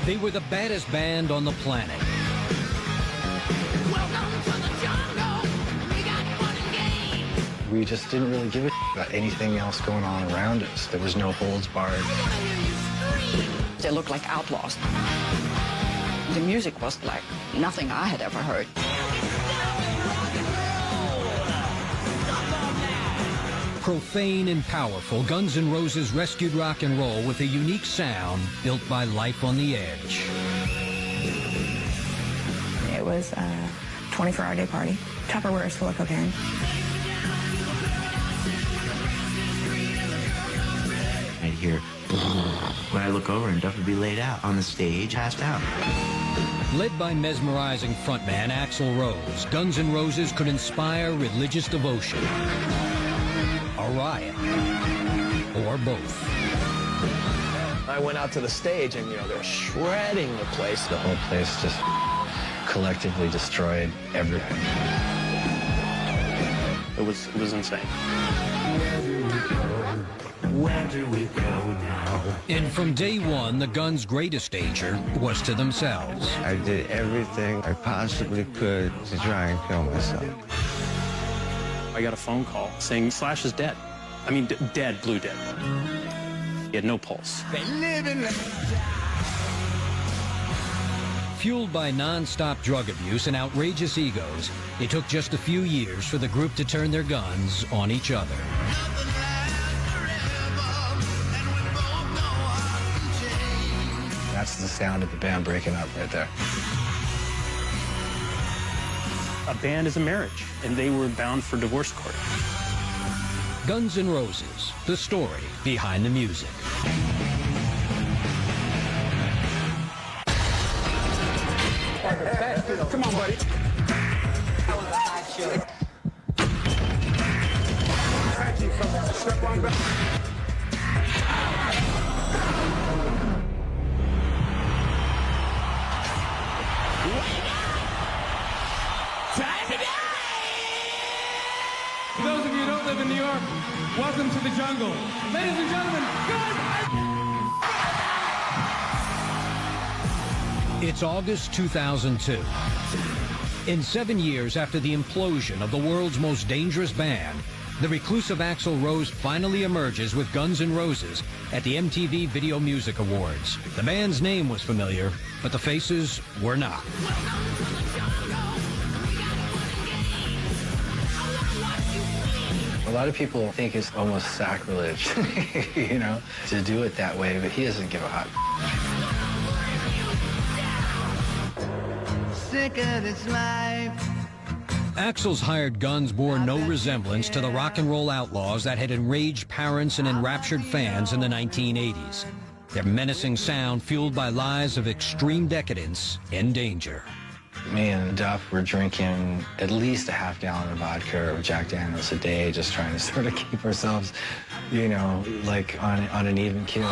They were the baddest band on the planet. Welcome to the jungle. We got fun and games. We just didn't really give a about anything else going on around us. There was no holds barred. I want to hear you scream. They looked like outlaws. The music was like nothing I had ever heard. Profane and powerful, Guns N' Roses rescued rock and roll with a unique sound built by life on the edge. It was a 24-hour day party. Tupperware is full of cocaine. I'd hear when I look over and Duff would be laid out on the stage, passed out. Led by mesmerizing frontman Axl Rose, Guns N' Roses could inspire religious devotion, a riot, or both. I went out to the stage and, they're shredding the place. The whole place just collectively destroyed everything. It was insane. Where do we go now? And from day one, the Guns' greatest danger was to themselves. I did everything I possibly could to try and kill myself. I got a phone call saying Slash is dead. I mean, dead, blue dead. He had no pulse. Fueled by non-stop drug abuse and outrageous egos, it took just a few years for the group to turn their guns on each other. That's the sound of the band breaking up right there. A band is a marriage, and they were bound for divorce court. Guns N' Roses, the story behind the music. Come on, buddy. For those of you who don't live in New York, welcome to the jungle. Ladies and gentlemen, It's August 2002. In 7 years after the implosion of the world's most dangerous band, the reclusive Axl Rose finally emerges with Guns N' Roses at the MTV Video Music Awards. The band's name was familiar, but the faces were not. A lot of people think it's almost sacrilege, to do it that way, but he doesn't give a hot. Sick of this life. Axl's hired guns bore no resemblance to the rock and roll outlaws that had enraged parents and enraptured fans in the 1980s. Their menacing sound fueled by lies of extreme decadence and danger. Me and Duff were drinking at least a half gallon of vodka or Jack Daniels a day, just trying to sort of keep ourselves, like on an even keel.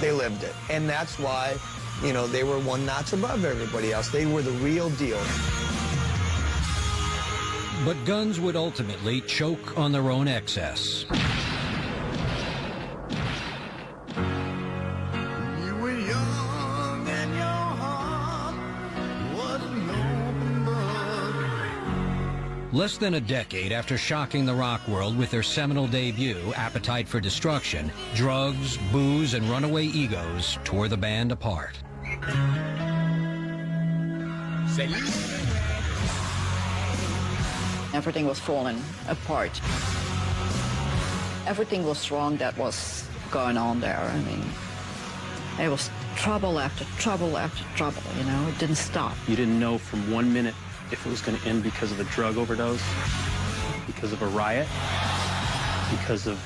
They lived it. And that's why, they were one notch above everybody else. They were the real deal. But Guns would ultimately choke on their own excess. Less than a decade after shocking the rock world with their seminal debut, Appetite for Destruction, drugs, booze, and runaway egos tore the band apart. Everything was falling apart. Everything was wrong that was going on there. I mean, it was trouble after trouble after trouble, It didn't stop. You didn't know from 1 minute if it was going to end because of a drug overdose, because of a riot, because of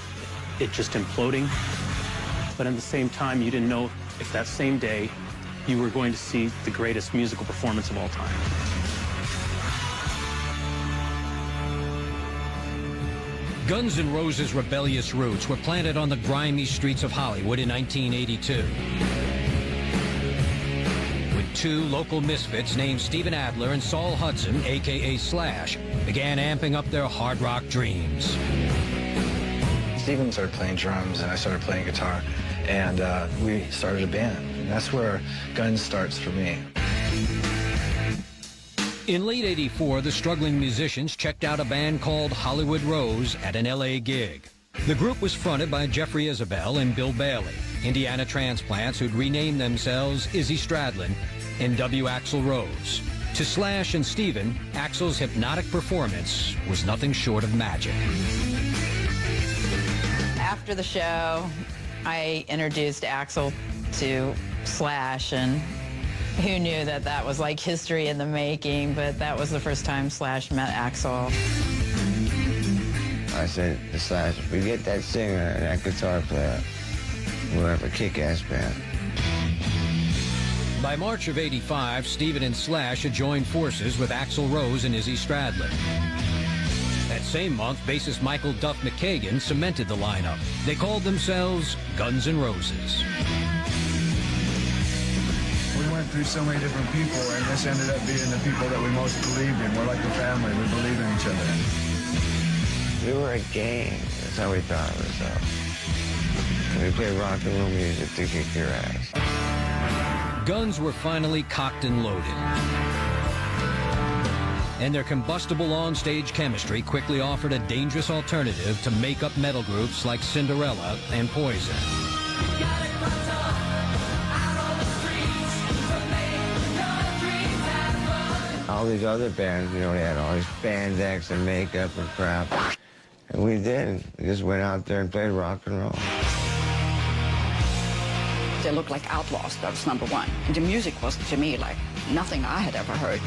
it just imploding. But at the same time, you didn't know if that same day you were going to see the greatest musical performance of all time. Guns N' Roses' rebellious roots were planted on the grimy streets of Hollywood in 1982. Two local misfits named Steven Adler and Saul Hudson, a.k.a. Slash, began amping up their hard rock dreams. Steven started playing drums, and I started playing guitar, and we started a band. And that's where Guns starts for me. In late '84, the struggling musicians checked out a band called Hollywood Rose at an LA gig. The group was fronted by Jeffrey Isabel and Bill Bailey, Indiana transplants who'd renamed themselves Izzy Stradlin and W. Axl Rose. To Slash and Steven, Axl's hypnotic performance was nothing short of magic. After the show, I introduced Axl to Slash, and who knew that that was like history in the making, but that was the first time Slash met Axl. I said to Slash, if we get that singer and that guitar player, we'll have a kick-ass band. By March of '85, Steven and Slash had joined forces with Axl Rose and Izzy Stradlin. That same month, bassist Michael Duff McKagan cemented the lineup. They called themselves Guns N' Roses. We went through so many different people, and this ended up being the people that we most believed in. We're like a family. We believe in each other. We were a gang. That's how we thought of ourselves. And we played rock and roll music to kick your ass. Guns were finally cocked and loaded. And their combustible onstage chemistry quickly offered a dangerous alternative to make-up metal groups like Cinderella and Poison. All these other bands, you know, they had all these spandex and makeup and crap. And we didn't. We just went out there and played rock and roll. They looked like outlaws, that was number one. And the music was, to me, like nothing I had ever heard.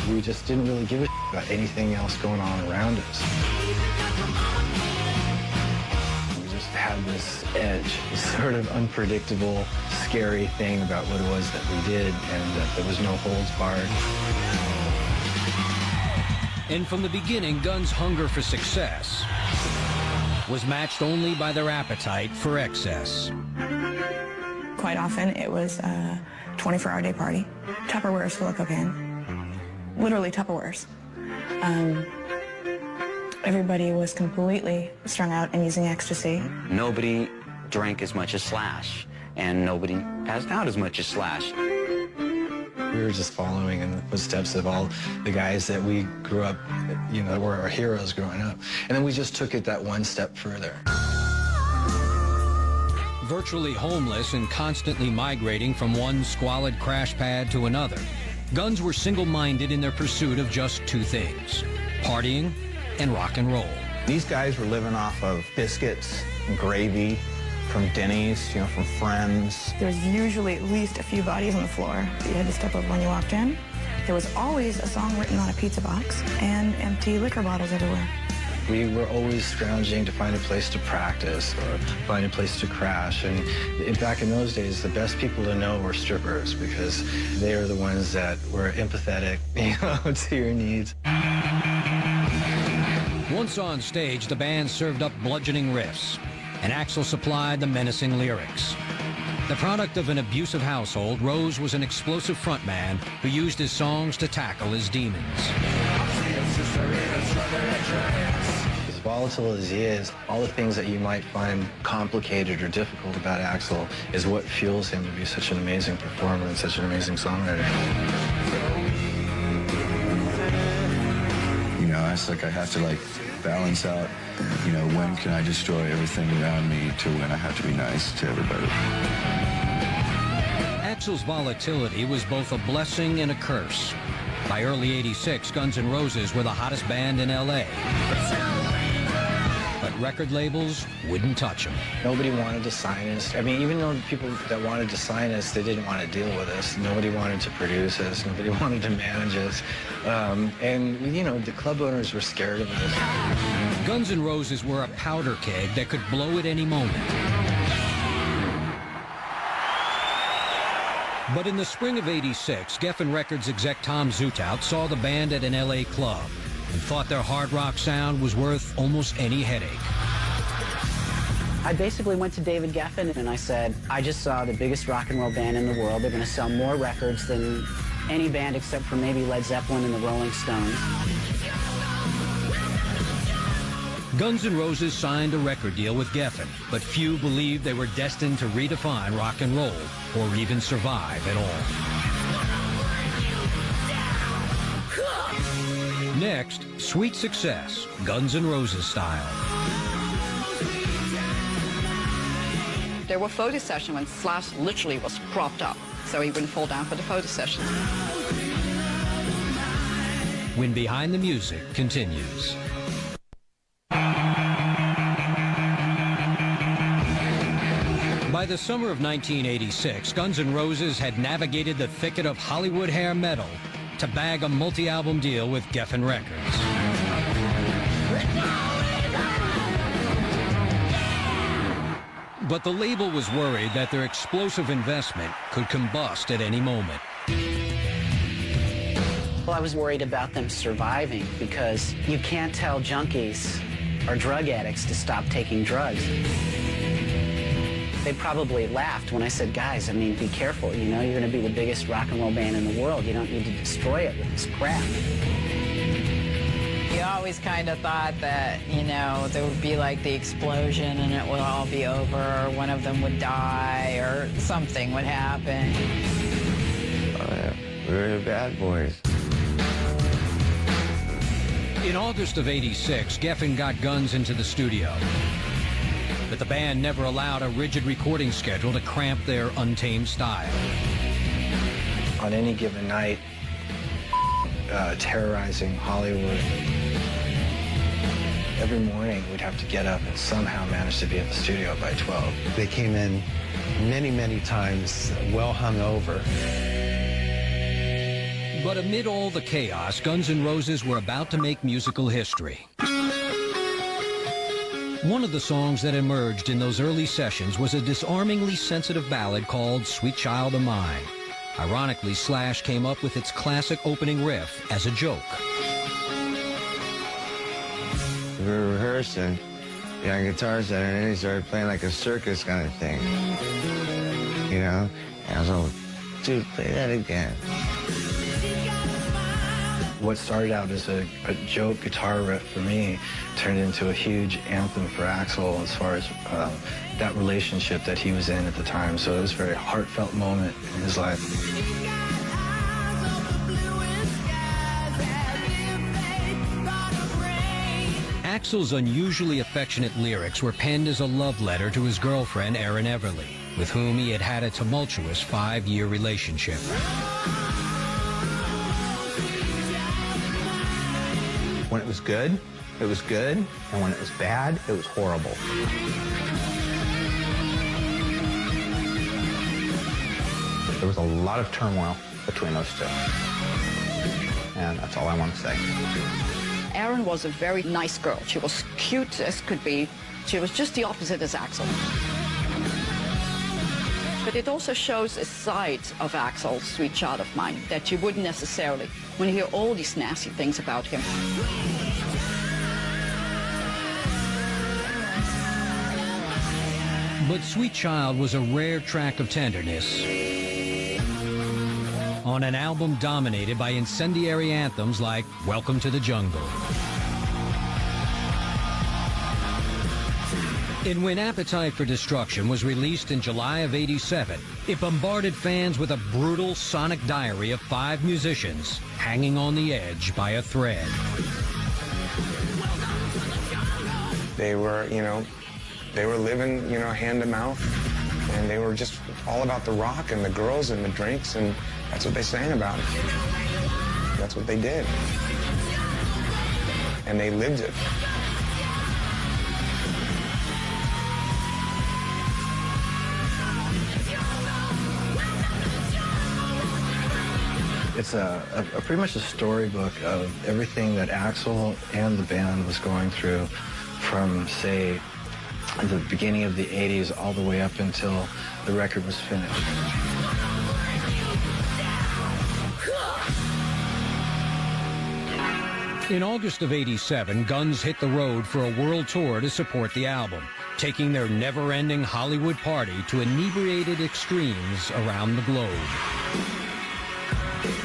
We just didn't really give a shit about anything else going on around us. We just had this edge, this sort of unpredictable, scary thing about what it was that we did, and that there was no holds barred. And from the beginning, Guns' hunger for success was matched only by their appetite for excess. Quite often, it was a 24-hour day party. Tupperwares full of cocaine. Literally Tupperwares. Everybody was completely strung out and using ecstasy. Nobody drank as much as Slash, and nobody passed out as much as Slash. We were just following in the footsteps of all the guys that we grew up, you know, were our heroes growing up. And then we just took it that one step further. Virtually homeless and constantly migrating from one squalid crash pad to another, Guns were single-minded in their pursuit of just two things: partying and rock and roll. These guys were living off of biscuits and gravy from Denny's, you know, from friends. There's usually at least a few bodies on the floor that you had to step over when you walked in. There was always a song written on a pizza box and empty liquor bottles everywhere. We were always scrounging to find a place to practice or find a place to crash. And back in those days, the best people to know were strippers, because they were the ones that were empathetic, you know, to your needs. Once on stage, the band served up bludgeoning riffs, and Axl supplied the menacing lyrics. The product of an abusive household, Rose was an explosive frontman who used his songs to tackle his demons. As volatile as he is, all the things that you might find complicated or difficult about Axl is what fuels him to be such an amazing performer and such an amazing songwriter. You know, it's like I have to, like, balance out, you know, when can I destroy everything around me to when I have to be nice to everybody. Axl's volatility was both a blessing and a curse. By early '86, Guns N' Roses were the hottest band in LA. But record labels wouldn't touch them. Nobody wanted to sign us. I mean, even though the people that wanted to sign us, they didn't want to deal with us. Nobody wanted to produce us. Nobody wanted to manage us. And, you know, the club owners were scared of us. Guns N' Roses were a powder keg that could blow at any moment. But in the spring of '86, Geffen Records exec Tom Zutaut saw the band at an LA club and thought their hard rock sound was worth almost any headache. I basically went to David Geffen and I said, I just saw the biggest rock and roll band in the world. They're going to sell more records than any band except for maybe Led Zeppelin and the Rolling Stones. Guns N' Roses signed a record deal with Geffen, but few believed they were destined to redefine rock and roll, or even survive at all. Next, Sweet Success, Guns N' Roses style. There were photo sessions when Slash literally was propped up, so he wouldn't fall down for the photo session. When Behind the Music continues. By the summer of 1986, Guns N' Roses had navigated the thicket of Hollywood hair metal to bag a multi-album deal with Geffen Records. But the label was worried that their explosive investment could combust at any moment. Well, I was worried about them surviving because you can't tell junkies or drug addicts to stop taking drugs. They probably laughed when I said, guys, I mean, be careful, you know, you're going to be the biggest rock and roll band in the world. You don't need to destroy it with this crap. You always kind of thought that, you know, there would be like the explosion and it would all be over, or one of them would die, or something would happen. Oh, yeah. We were the bad boys. In August of '86, Geffen got Guns into the studio. But the band never allowed a rigid recording schedule to cramp their untamed style. On any given night, terrorizing Hollywood. Every morning, we'd have to get up and somehow manage to be at the studio by 12. They came in many, many times well hungover. But amid all the chaos, Guns N' Roses were about to make musical history. One of the songs that emerged in those early sessions was a disarmingly sensitive ballad called Sweet Child of Mine. Ironically, Slash came up with its classic opening riff as a joke. We were rehearsing, on Guitar Center, and then he started playing like a circus kind of thing. You know? And I was like, dude, play that again. What started out as a joke guitar riff for me turned into a huge anthem for Axl as far as that relationship that he was in at the time. So it was a very heartfelt moment in his life. Axl's unusually affectionate lyrics were penned as a love letter to his girlfriend, Erin Everly, with whom he had had a tumultuous 5-year relationship. When it was good, it was good, and when it was bad, it was horrible. There was a lot of turmoil between those two. And that's all I want to say. Erin was a very nice girl. She was cute as could be. She was just the opposite as Axl. But it also shows a side of Axl, Sweet Child of Mine, that you wouldn't necessarily, when you hear all these nasty things about him. But Sweet Child was a rare track of tenderness on an album dominated by incendiary anthems like Welcome to the Jungle. And when Appetite for Destruction was released in July of '87, it bombarded fans with a brutal sonic diary of 5 musicians hanging on the edge by a thread. They were, they were living, hand to mouth, and they were just all about the rock and the girls and the drinks, and that's what they sang about. That's what they did. And they lived it. It's pretty much a storybook of everything that Axl and the band was going through from, say, the beginning of the 80s all the way up until the record was finished. In August of '87, Guns hit the road for a world tour to support the album, taking their never-ending Hollywood party to inebriated extremes around the globe.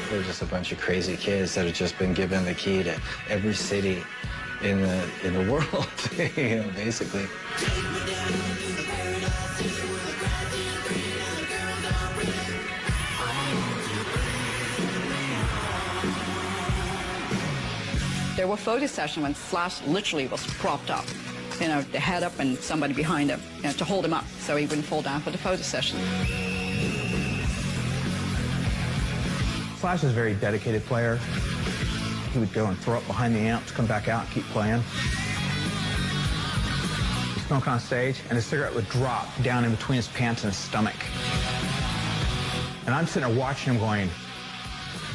They're just a bunch of crazy kids that have just been given the key to every city in the world, you know, basically. There were photo sessions when Slash literally was propped up, you know, the head up and somebody behind him, you know, to hold him up so he wouldn't fall down for the photo session. Slash is a very dedicated player. He would go and throw up behind the amps, come back out and keep playing. He'd smoke on stage, and his cigarette would drop down in between his pants and his stomach. And I'm sitting there watching him going,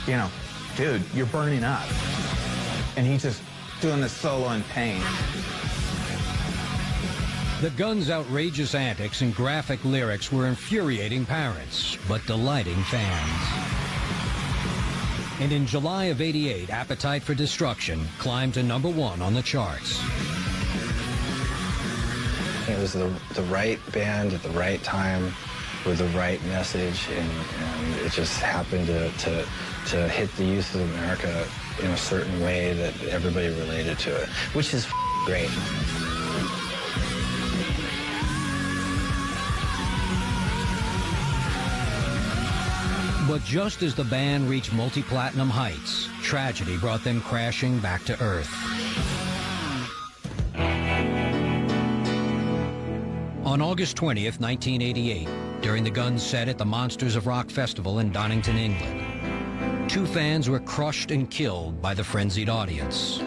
you know, dude, you're burning up. And he's just doing this solo in pain. The Guns' outrageous antics and graphic lyrics were infuriating parents, but delighting fans. And in July of '88, Appetite for Destruction climbed to #1 on the charts. It was the right band at the right time with the right message, and it just happened to hit the youth of America in a certain way that everybody related to it, which is great. But just as the band reached multi-platinum heights, tragedy brought them crashing back to earth. On August 20th, 1988, during the Guns' set at the Monsters of Rock Festival in Donington, England, 2 fans were crushed and killed by the frenzied audience.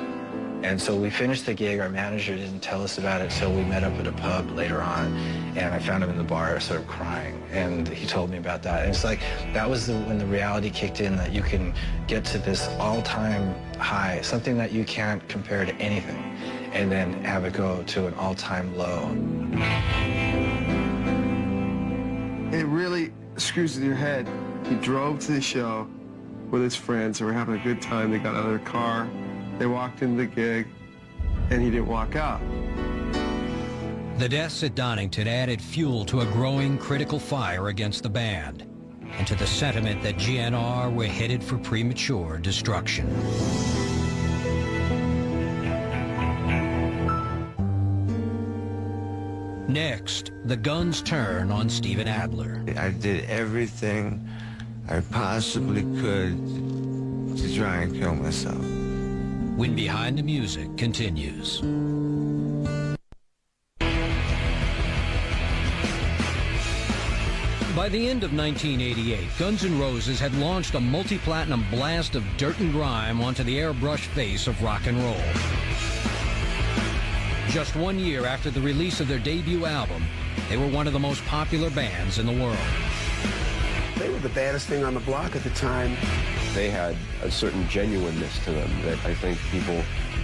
And so we finished the gig. Our manager didn't tell us about it, so we met up at a pub later on, and I found him in the bar sort of crying, and he told me about that. And it's like, that was when the reality kicked in, that you can get to this all-time high, something that you can't compare to anything, and then have it go to an all-time low. It really screws with your head. He drove to the show with his friends. They were having a good time. They got out of their car. They walked into the gig, and he didn't walk out. The deaths at Donington added fuel to a growing critical fire against the band, and to the sentiment that GNR were headed for premature destruction. Next, the Guns turn on Steven Adler. I did everything I possibly could to try and kill myself. When Behind the Music continues. By the end of 1988, Guns N' Roses had launched a multi-platinum blast of dirt and grime onto the airbrush face of rock and roll. Just 1 year after the release of their debut album, they were one of the most popular bands in the world. They were the baddest thing on the block at the time. They had a certain genuineness to them that I think people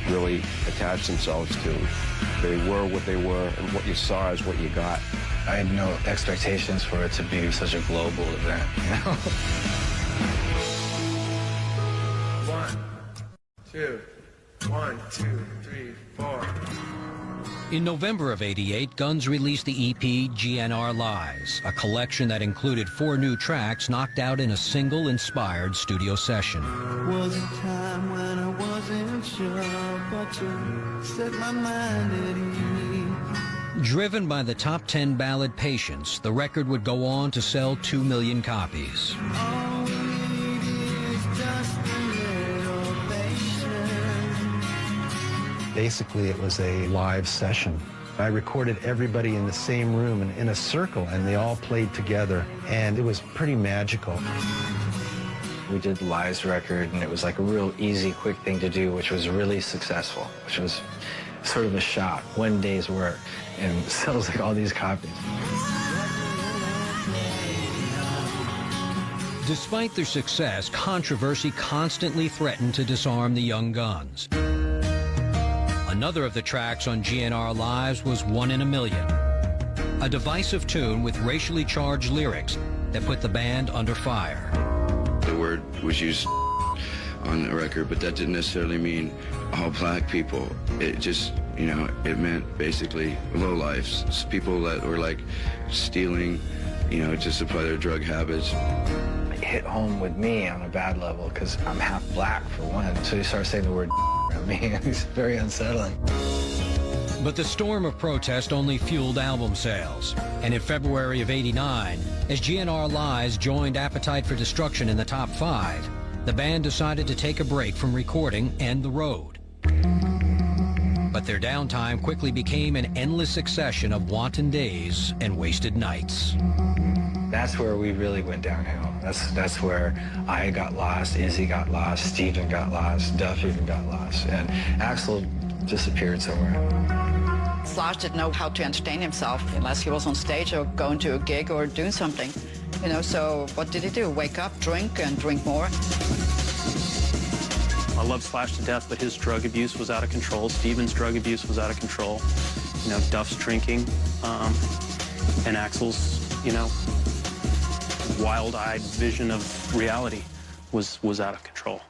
really attached themselves to. They were what they were, and what you saw is what you got. I had no expectations for it to be such a global event, you know? 1, 2, 1, 2, 3, 4. In November of '88, Guns released the EP GNR Lies, a collection that included 4 new tracks knocked out in a single inspired studio session. Was a time when I wasn't sure, but you set my mind at ease. Driven by the top 10 ballad Patience, the record would go on to sell 2 million copies. All we need is just a little patience. Basically, it was a live session. I recorded everybody in the same room and in a circle, and they all played together, and it was pretty magical. We did the Lies record, and it was like a real easy, quick thing to do, which was really successful, which was sort of a shot, 1 day's work, and sells like all these copies. Despite their success, controversy constantly threatened to disarm the young Guns. Another of the tracks on GNR Lives was 1 in a Million, a divisive tune with racially charged lyrics that put the band under fire. The word was used on the record, but that didn't necessarily mean all black people. It just, you know, it meant basically lowlifes, people that were like stealing, you know, to supply their drug habits. It hit home with me on a bad level because I'm half black for one. So you start saying the word I mean, it's very unsettling. But the storm of protest only fueled album sales. And in February of '89, as GNR Lies joined Appetite for Destruction in the top 5, the band decided to take a break from recording and the road. But their downtime quickly became an endless succession of wanton days and wasted nights. That's where we really went downhill. That's where I got lost, Izzy got lost, Steven got lost, Duff even got lost, and Axl disappeared somewhere. Slash didn't know how to entertain himself unless he was on stage or going to a gig or doing something. You know, so what did he do? Wake up, drink, and drink more? I love Slash to death, but his drug abuse was out of control. Steven's drug abuse was out of control. You know, Duff's drinking, and Axl's, you know, wild-eyed vision of reality was out of control.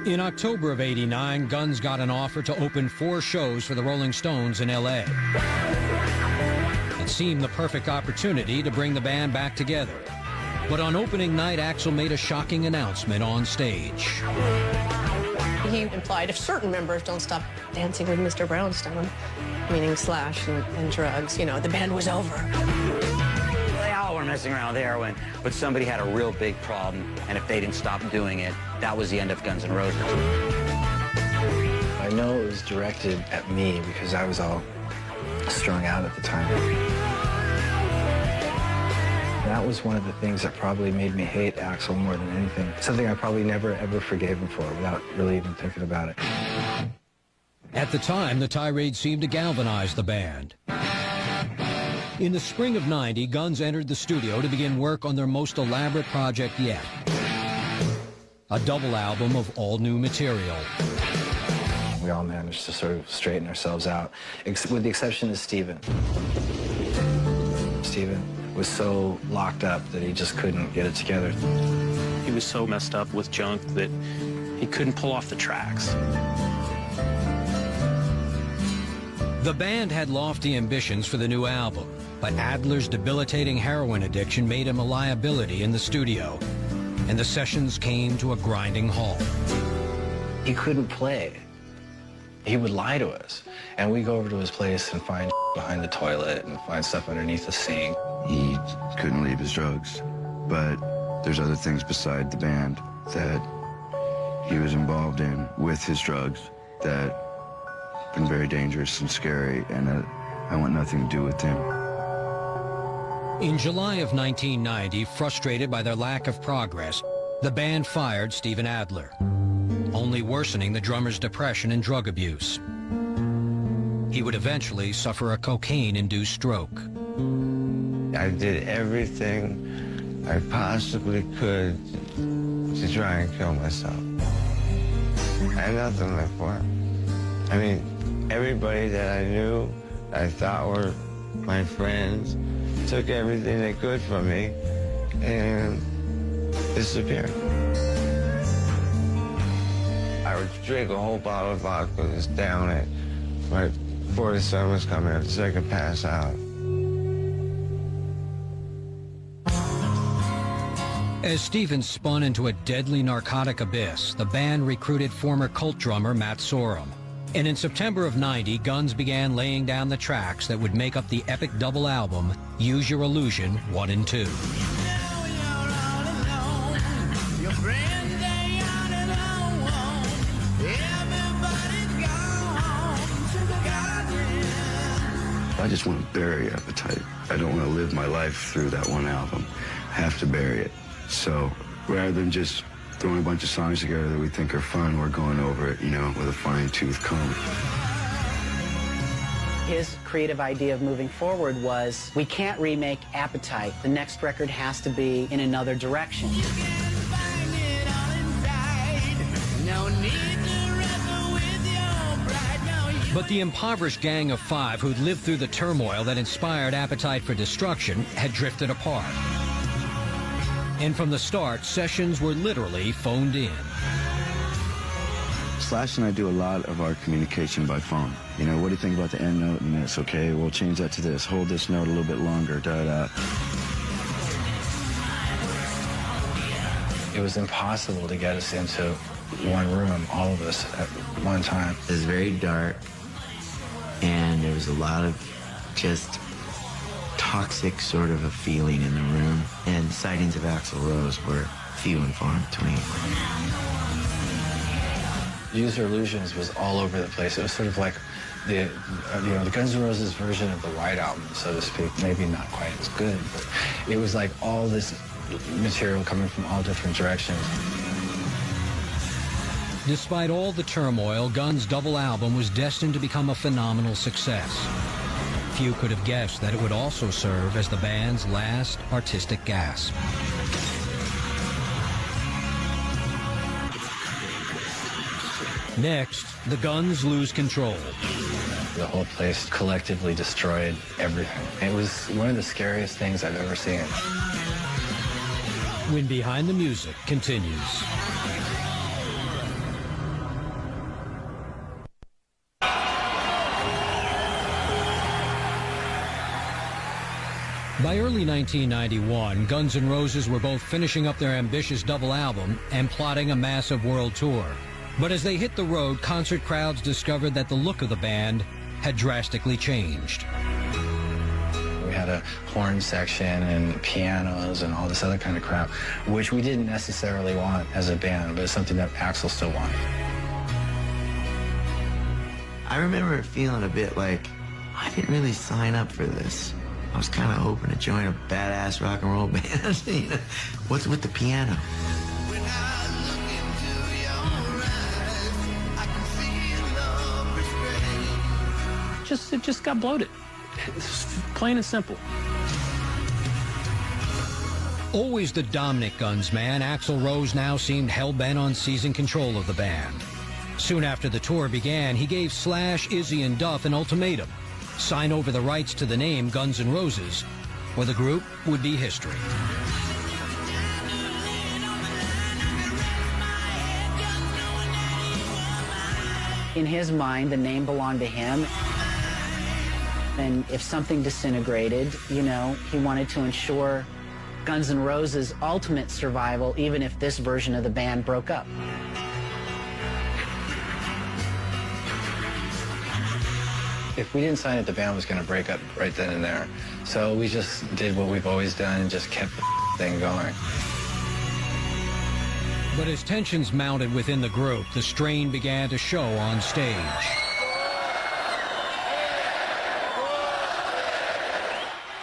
In October of '89, Guns got an offer to open 4 shows for the Rolling Stones in L.A. It seemed the perfect opportunity to bring the band back together. But on opening night, Axl made a shocking announcement on stage. He implied if certain members don't stop dancing with Mr. Brownstone, meaning Slash and drugs, you know, the band was over. They all were messing around with heroin, but somebody had a real big problem, and if they didn't stop doing it, that was the end of Guns N' Roses. I know it was directed at me because I was all strung out at the time. That was one of the things that probably made me hate Axl more than anything. Something I probably never, ever forgave him for without really even thinking about it. At the time, the tirade seemed to galvanize the band. In the spring of '90, Guns entered the studio to begin work on their most elaborate project yet. A double album of all new material. We all managed to sort of straighten ourselves out, with the exception of Steven. Steven was so locked up that he just couldn't get it together. He was so messed up with junk that he couldn't pull off the tracks. The band had lofty ambitions for the new album, but Adler's debilitating heroin addiction made him a liability in the studio, and the sessions came to a grinding halt. He couldn't play. He would lie to us, and we'd go over to his place and find behind the toilet and find stuff underneath the sink. He couldn't leave his drugs, but there's other things beside the band that he was involved in with his drugs that have been very dangerous and scary, and I want nothing to do with him. In July of 1990, frustrated by their lack of progress, the band fired Steven Adler, only worsening the drummer's depression and drug abuse. He would eventually suffer a cocaine-induced stroke. I did everything I possibly could to try and kill myself. I had nothing left for it. I mean, everybody that I knew, that I thought were my friends, took everything they could from me and disappeared. I would drink a whole bottle of vodka, just down it, right before the sun was coming up, so I could pass out. As Steven spun into a deadly narcotic abyss, the band recruited former Cult drummer Matt Sorum. And in September of '90, Guns began laying down the tracks that would make up the epic double album, Use Your Illusion 1 and 2. I just want to bury Appetite. I don't want to live my life through that one album. I have to bury it. So rather than just throwing a bunch of songs together that we think are fun, we're going over it, you know, with a fine-tooth comb. His creative idea of moving forward was, we can't remake Appetite. The next record has to be in another direction. But the impoverished gang of 5 who'd lived through the turmoil that inspired Appetite for Destruction had drifted apart. And from the start, sessions were literally phoned in. Slash and I do a lot of our communication by phone. You know, what do you think about the end note in this? Okay, we'll change that to this. Hold this note a little bit longer, da-da. It was impossible to get us into one room, all of us at one time. It was very dark, and there was a lot of just toxic sort of a feeling in the room, and sightings of Axl Rose were few and far between. Use Your Illusions was all over the place. It was sort of like the Guns N' Roses version of the White Album, so to speak. Maybe not quite as good, but it was like all this material coming from all different directions. Despite all the turmoil, Guns' double album was destined to become a phenomenal success. Few could have guessed that it would also serve as the band's last artistic gasp. Next, the Guns lose control. The whole place collectively destroyed everything. It was one of the scariest things I've ever seen. When Behind the Music continues. By early 1991, Guns N' Roses were both finishing up their ambitious double album and plotting a massive world tour. But as they hit the road, concert crowds discovered that the look of the band had drastically changed. We had a horn section and pianos and all this other kind of crap, which we didn't necessarily want as a band, but it's something that Axl still wanted. I remember feeling a bit like, I didn't really sign up for this. I was kind of hoping to join a badass rock and roll band. You know? What's with the piano? It just got bloated. It's plain and simple. Always the dominant Guns man, Axl Rose now seemed hell-bent on seizing control of the band. Soon after the tour began, he gave Slash, Izzy, and Duff an ultimatum. Sign over the rights to the name Guns N' Roses, or the group would be history. In his mind, the name belonged to him. And if something disintegrated, you know, he wanted to ensure Guns N' Roses' ultimate survival, even if this version of the band broke up. If we didn't sign it, the band was going to break up right then and there. So we just did what we've always done and just kept the thing going. But as tensions mounted within the group, the strain began to show on stage.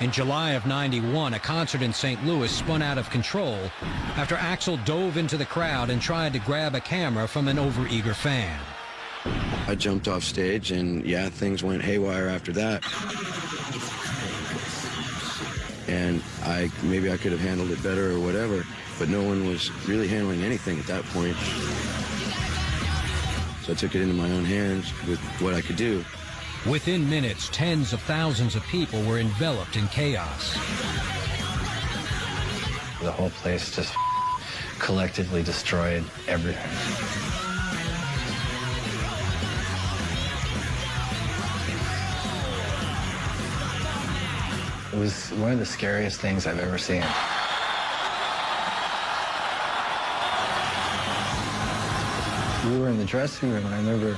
In July of '91, a concert in St. Louis spun out of control after Axl dove into the crowd and tried to grab a camera from an overeager fan. I jumped off stage, and yeah, things went haywire after that. And maybe I could have handled it better or whatever, but no one was really handling anything at that point. So I took it into my own hands with what I could do. Within minutes, tens of thousands of people were enveloped in chaos. The whole place just collectively destroyed everything. It was one of the scariest things I've ever seen. We were in the dressing room, and I remember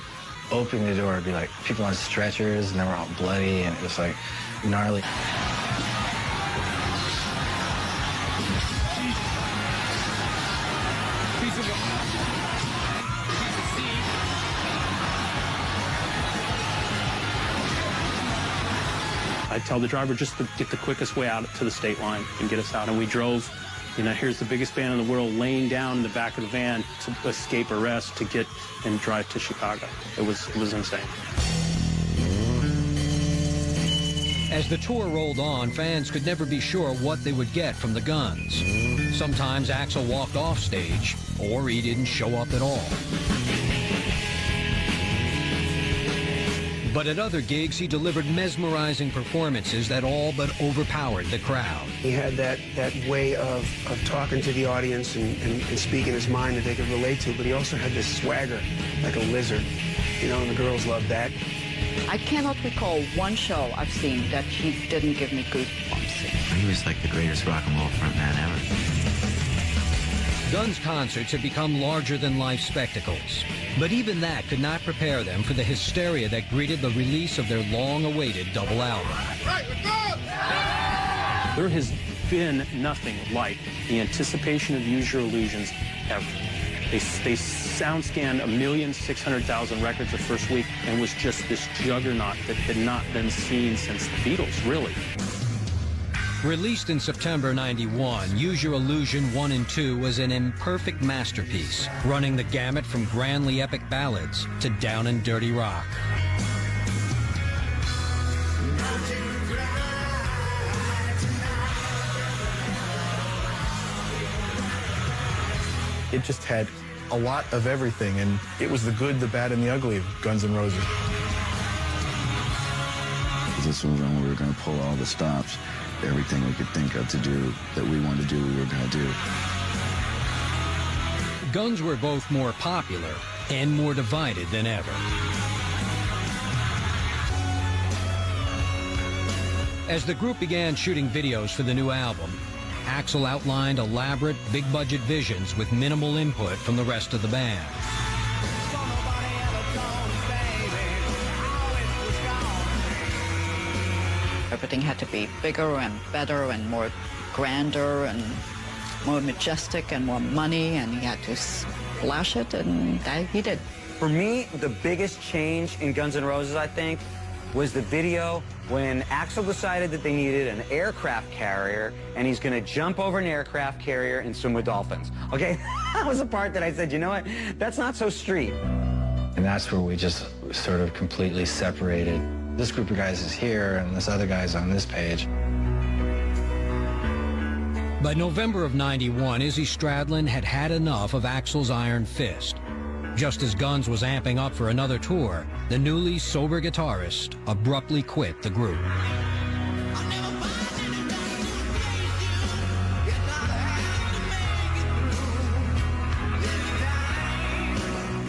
opening the door, it'd be like people on stretchers, and they were all bloody, and it was like gnarly. I tell the driver just to get the quickest way out to the state line and get us out. And we drove, you know, here's the biggest band in the world laying down in the back of the van to escape arrest, to get and drive to Chicago. It was insane. As the tour rolled on, fans could never be sure what they would get from the Guns. Sometimes Axl walked off stage, or he didn't show up at all. But at other gigs, he delivered mesmerizing performances that all but overpowered the crowd. He had that way of talking to the audience and speaking his mind that they could relate to, but he also had this swagger, like a lizard, you know, and the girls loved that. I cannot recall one show I've seen that he didn't give me goosebumps. He was like the greatest rock and roll frontman ever. Guns concerts had become larger-than-life spectacles, but even that could not prepare them for the hysteria that greeted the release of their long-awaited double album. There has been nothing like the anticipation of Use Your Illusions ever. They sound scanned 1,600,000 records the first week and was just this juggernaut that had not been seen since the Beatles, really. Released in September '91, Use Your Illusion 1 and 2 was an imperfect masterpiece, running the gamut from grandly epic ballads to down and dirty rock. It just had a lot of everything, and it was the good, the bad, and the ugly of Guns N' Roses. This was when we were going to pull all the stops. Everything we could think of to do that we wanted to do, we were going to do. Guns were both more popular and more divided than ever. As the group began shooting videos for the new album, Axl outlined elaborate, big-budget visions with minimal input from the rest of the band. Everything had to be bigger and better and more grander and more majestic and more money, and he had to splash it, and that he did. For me, the biggest change in Guns N' Roses, I think, was the video when Axl decided that they needed an aircraft carrier, and he's going to jump over an aircraft carrier and swim with dolphins. Okay? That was the part that I said, you know what? That's not so street. And that's where we just sort of completely separated. This group of guys is here, and this other guy's on this page. By November of '91, Izzy Stradlin had had enough of Axl's iron fist. Just as Guns was amping up for another tour, the newly sober guitarist abruptly quit the group.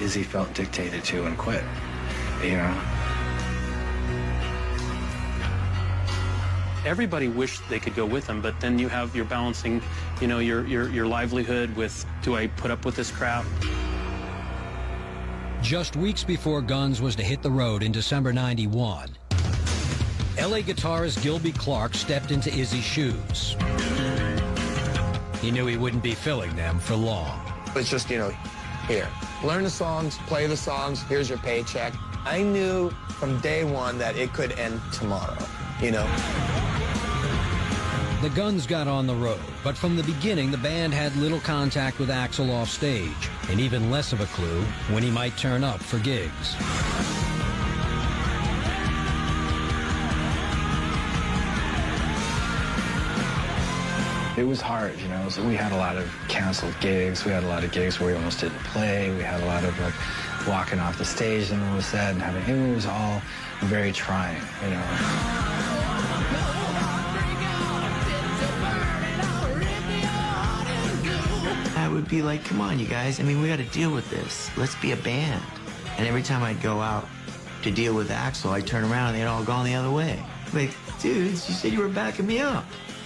Izzy felt dictated to and quit, you know? Everybody wished they could go with him, but then you're balancing, you know, your livelihood with, do I put up with this crap? Just weeks before Guns was to hit the road in December '91, LA guitarist Gilby Clarke stepped into Izzy's shoes. He knew he wouldn't be filling them for long. It's just, you know, here, learn the songs, play the songs, here's your paycheck. I knew from day one that it could end tomorrow, you know? The Guns got on the road, but from the beginning, the band had little contact with Axl off stage, and even less of a clue when he might turn up for gigs. It was hard, you know, so we had a lot of canceled gigs. We had a lot of gigs where we almost didn't play. We had a lot of, like, walking off the stage and it was sad and having, it was all very trying, you know. I would be like, come on, you guys. I mean, we got to deal with this. Let's be a band. And every time I'd go out to deal with Axl, I'd turn around and they'd all gone the other way. Like, dudes, you said you were backing me up.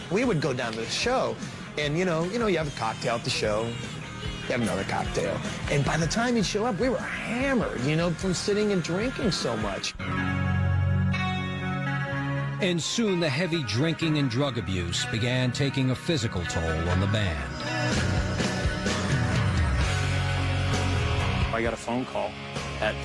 We would go down to the show, and you have a cocktail at the show. You have another cocktail. And by the time you'd show up, we were hammered, you know, from sitting and drinking so much. And soon the heavy drinking and drug abuse began taking a physical toll on the band. I got a phone call at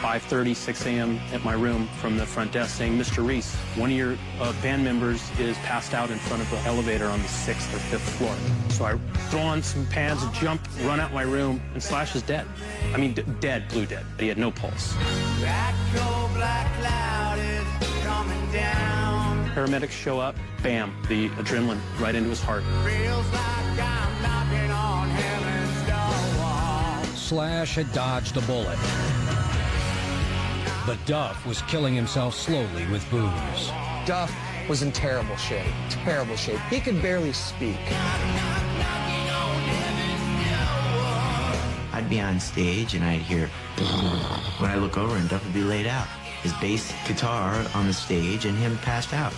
5:30, 6 a.m. at my room from the front desk saying, Mr. Reese, one of your band members is passed out in front of the elevator on the 6th or 5th floor. So I throw on some pads, jump, run out my room, and Slash is dead. I mean, dead, blue dead. He had no pulse. That cold black cloud is coming down. Paramedics show up, bam, the adrenaline right into his heart. Feels like I'm knocking on heaven's door. Slash had dodged a bullet. But Duff was killing himself slowly with booze. Duff was in terrible shape, terrible shape. He could barely speak. I'd be on stage and I'd hear when I look over and Duff would be laid out. His bass guitar on the stage and him passed out.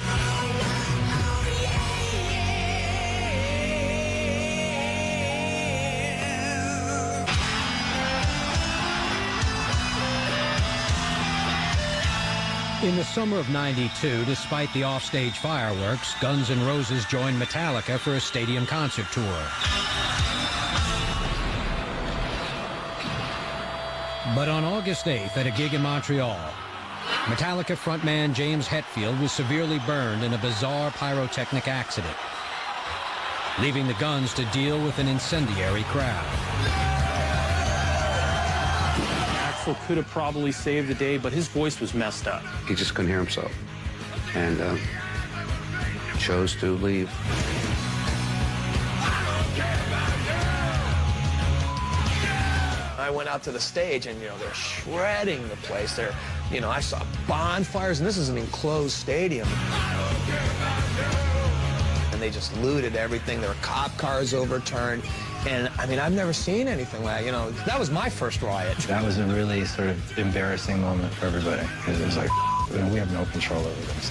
In the summer of '92, despite the offstage fireworks, Guns N' Roses joined Metallica for a stadium concert tour. But on August 8th, at a gig in Montreal, Metallica frontman James Hetfield was severely burned in a bizarre pyrotechnic accident, leaving the Guns to deal with an incendiary crowd. Axl could have probably saved the day, but his voice was messed up. He just couldn't hear himself and chose to leave. I went out to the stage and, they're shredding the place. They're, I saw bonfires, and this is an enclosed stadium. And they just looted everything. There were cop cars overturned. And, I've never seen anything like that. That was my first riot. That was a really sort of embarrassing moment for everybody. Because it was like, we have no control over this,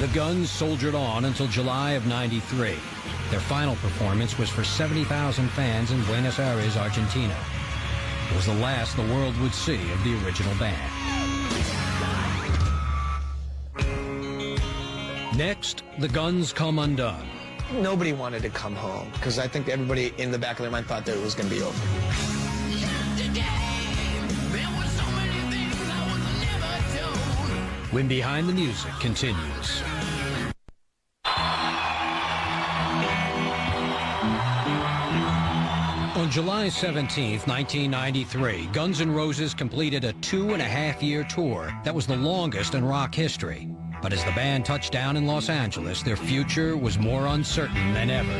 The Guns soldiered on until July of '93. Their final performance was for 70,000 fans in Buenos Aires, Argentina. It was the last the world would see of the original band. Next, the Guns come undone. Nobody wanted to come home, because I think everybody in the back of their mind thought that it was going to be over. When Behind the Music continues. On July 17, 1993, Guns N' Roses completed a 2.5-year tour that was the longest in rock history. But as the band touched down in Los Angeles, their future was more uncertain than ever.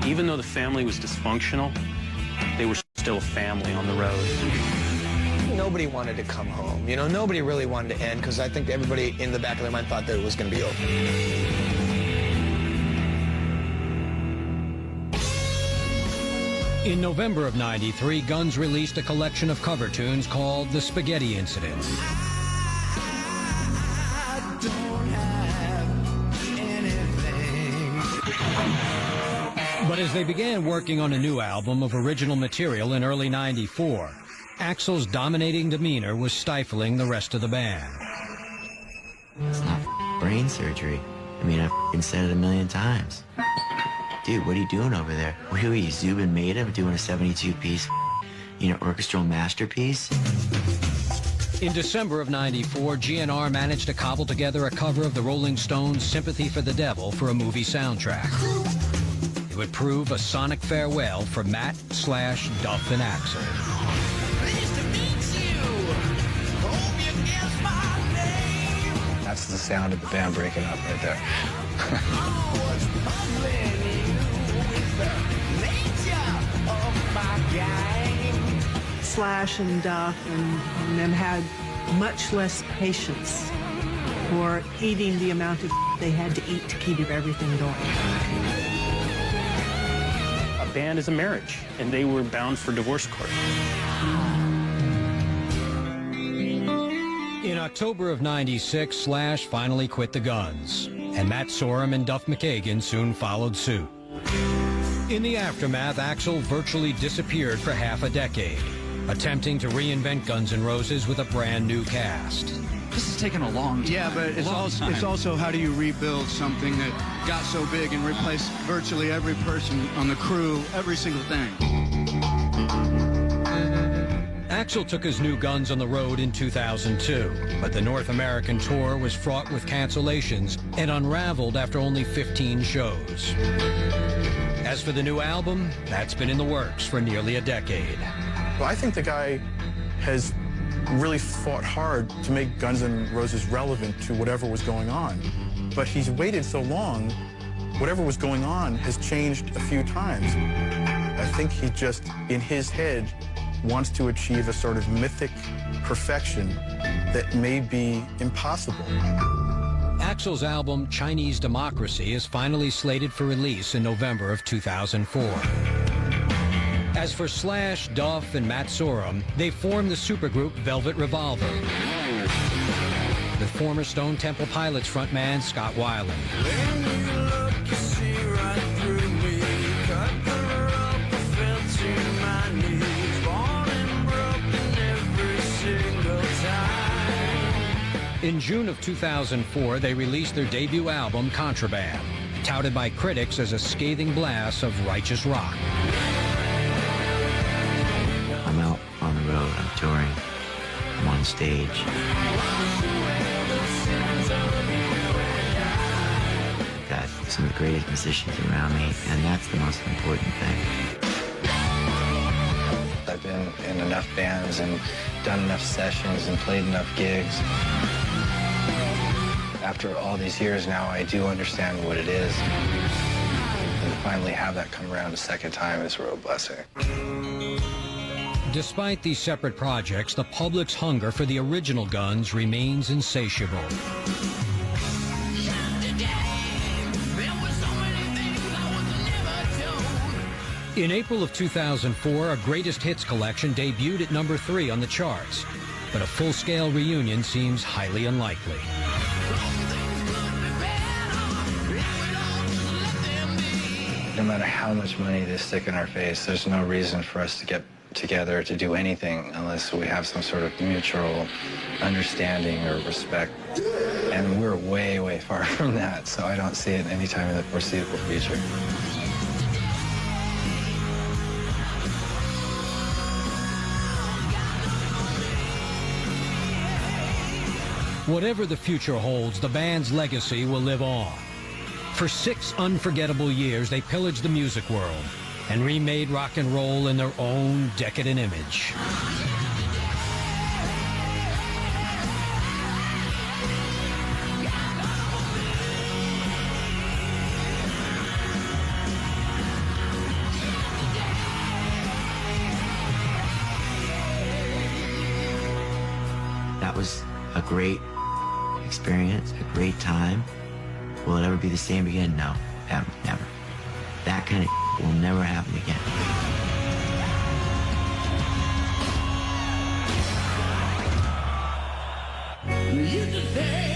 Even though the family was dysfunctional, they were still a family on the road. Nobody wanted to come home. Nobody really wanted to end, because I think everybody in the back of their mind thought that it was going to be over. In November of '93, Guns released a collection of cover tunes called The Spaghetti Incident. But as they began working on a new album of original material in early '94, Axl's dominating demeanor was stifling the rest of the band. It's not brain surgery. I've said it a million times. Dude, what are you doing over there? Who are you, Zubin Mehta, doing a 72-piece, orchestral masterpiece? In December of '94, GNR managed to cobble together a cover of the Rolling Stones' Sympathy for the Devil for a movie soundtrack. It would prove a sonic farewell for Matt, Slash, Duff, and Axl. That's the sound of the band breaking up right there. Slash and Duff and them had much less patience for eating the amount of they had to eat to keep everything going. A band is a marriage, and they were bound for divorce court. In October of '96, Slash finally quit the Guns, and Matt Sorum and Duff McKagan soon followed suit. In the aftermath, Axl virtually disappeared for half a decade, attempting to reinvent Guns N' Roses with a brand new cast. This has taken a long time. Yeah, but it's also how do you rebuild something that got so big and replace virtually every person on the crew, every single thing. Axl took his new Guns on the road in 2002, but the North American tour was fraught with cancellations and unraveled after only 15 shows. As for the new album, that's been in the works for nearly a decade. Well, I think the guy has really fought hard to make Guns N' Roses relevant to whatever was going on. But he's waited so long, whatever was going on has changed a few times. I think he just, in his head, wants to achieve a sort of mythic perfection that may be impossible. Axl's album, Chinese Democracy, is finally slated for release in November of 2004. As for Slash, Duff, and Matt Sorum, they formed the supergroup Velvet Revolver, with former Stone Temple Pilots frontman Scott Weiland. In June of 2004, they released their debut album, Contraband, touted by critics as a scathing blast of righteous rock. I'm out on the road, I'm touring, I'm on stage. Got some of the greatest musicians around me, and that's the most important thing. I've been in enough bands and done enough sessions and played enough gigs. After all these years now, I do understand what it is. And to finally have that come around a second time is a real blessing. Despite these separate projects, the public's hunger for the original Guns remains insatiable. In April of 2004, a greatest hits collection debuted at number 3 on the charts, but a full-scale reunion seems highly unlikely. No matter how much money they stick in our face, there's no reason for us to get together to do anything unless we have some sort of mutual understanding or respect. And we're way, way far from that, so I don't see it anytime in the foreseeable future. Whatever the future holds, the band's legacy will live on. For 6 unforgettable years, they pillaged the music world and remade rock and roll in their own decadent image. That was a great experience, a great time. Will it ever be the same again? No, never. That kind of will never happen again. You just say